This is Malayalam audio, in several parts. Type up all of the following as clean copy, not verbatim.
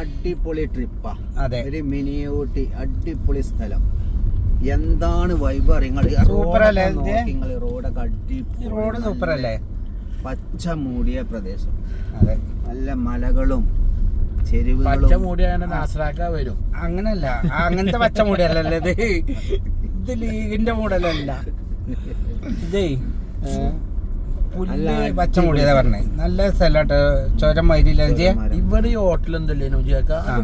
അടിപൊളി ട്രിപ്പാ. ഒരു മിനി ഊട്ടി അടിപൊളി സ്ഥലം. എന്താണ് വൈബ് അറിയങ്ങള്. റോഡൊക്കെ അടിപൊളി, പച്ച മൂടിയ പ്രദേശം, നല്ല മലകളും ചെരുവുകളും. വരും അങ്ങനല്ല, അങ്ങനത്തെ പച്ച മൂടിയല്ലല്ലോ ഇത്. ഇത് ലീഗിന്റെ മൂടലല്ല ഇതേ, പച്ച മൂടിയതാ പറഞ്ഞേ. നല്ല സ്ഥലമായിട്ട് ചുരം മൈരില്ല. ഇവിടെ ഈ ഹോട്ടൽ എന്തല്ലേനു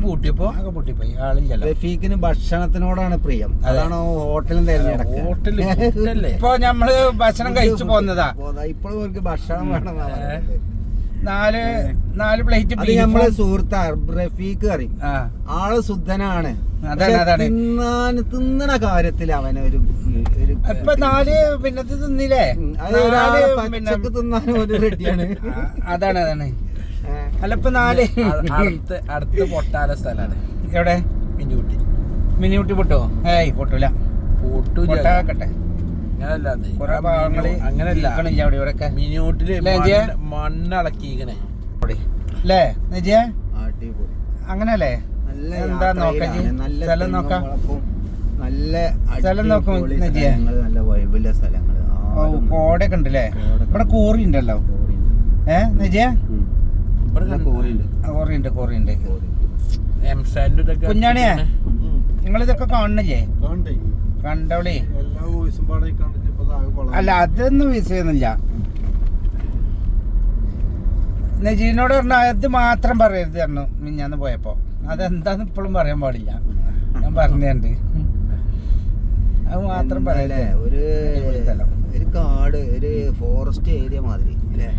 പൂട്ടിയപ്പോ പൂട്ടിപ്പോയി, ആളില്ലല്ലോ. റഫീഖിന് ഭക്ഷണത്തിനോടാണ് പ്രിയം, അതാണ് ഹോട്ടലും തിരഞ്ഞെടുക്കുന്നത്. ഇപ്പൊ ഞമ്മള് ഭക്ഷണം കഴിച്ചു പോന്നതാ, ഇപ്പോഴും അവർക്ക് ഭക്ഷണം വേണം. നാല് പ്ലേറ്റ്. നമ്മളെ സുഹൃത്താ റഫീഖ് അറിയും, ആള് ശുദ്ധനാണ്. തിന്നണ കാര്യത്തിൽ അവനൊരു ഇപ്പൊ 4 പിന്നത്തെ തിന്നില്ലേ, തിന്നാനും ഒരു റെഡിയാണ്. അതാണ് അല്ല ഇപ്പൊ 4 അടുത്ത് പൊട്ടാല സ്ഥലാണ്. എവിടെ? മിനിയൂട്ടി പൊട്ടോ? ഏയ് പൊട്ടൂല, പൊട്ടാക്കട്ടെ. അങ്ങനല്ല, മിനിയൂട്ടില് മണ്ണിളക്കിങ്ങനെ അങ്ങനല്ലേ? എന്താ നോക്കാം, സ്ഥലം നോക്കാം, സ്ഥലം നോക്കും. നല്ല വൈബിലെ സ്ഥലങ്ങള്, കോടയൊക്കെ ഉണ്ടല്ലേ? ഇവിടെ കോറി ഉണ്ടല്ലോ. കോറിയുണ്ട്. കുഞ്ഞാണിയാ, നിങ്ങളിതൊക്കെ കാണണില്ലേ? കണ്ടോളി. അല്ല അതൊന്നും വിഷയൊന്നുമില്ല. നജീനോട് പറഞ്ഞു അത് മാത്രം പറയരുത് പറഞ്ഞു മിഞ്ഞാന്ന് പോയപ്പോ. അതെന്താന്ന് ഇപ്പോഴും പറയാൻ പാടില്ല, ഞാൻ പറഞ്ഞുണ്ട്. അത് മാത്രം പറയല്ലേ. ഒരു കാട്, ഒരു ഫോറസ്റ്റ് ഏരിയ മാതിരി അല്ലേ?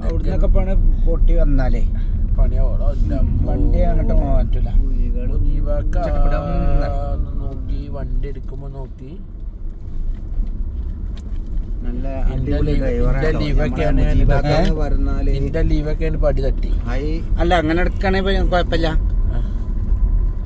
അവിടുന്നൊക്കെ പണി പൊട്ടി വന്നാലേ വണ്ടി അങ്ങോട്ട് മാറ്റൂല. നോക്കി വണ്ടി എടുക്കുമ്പോ നോക്കി. ലീവൊക്കെയാണ് പടി തട്ടി. അല്ല അങ്ങനെ എടുക്കണേ കുഴപ്പമില്ല.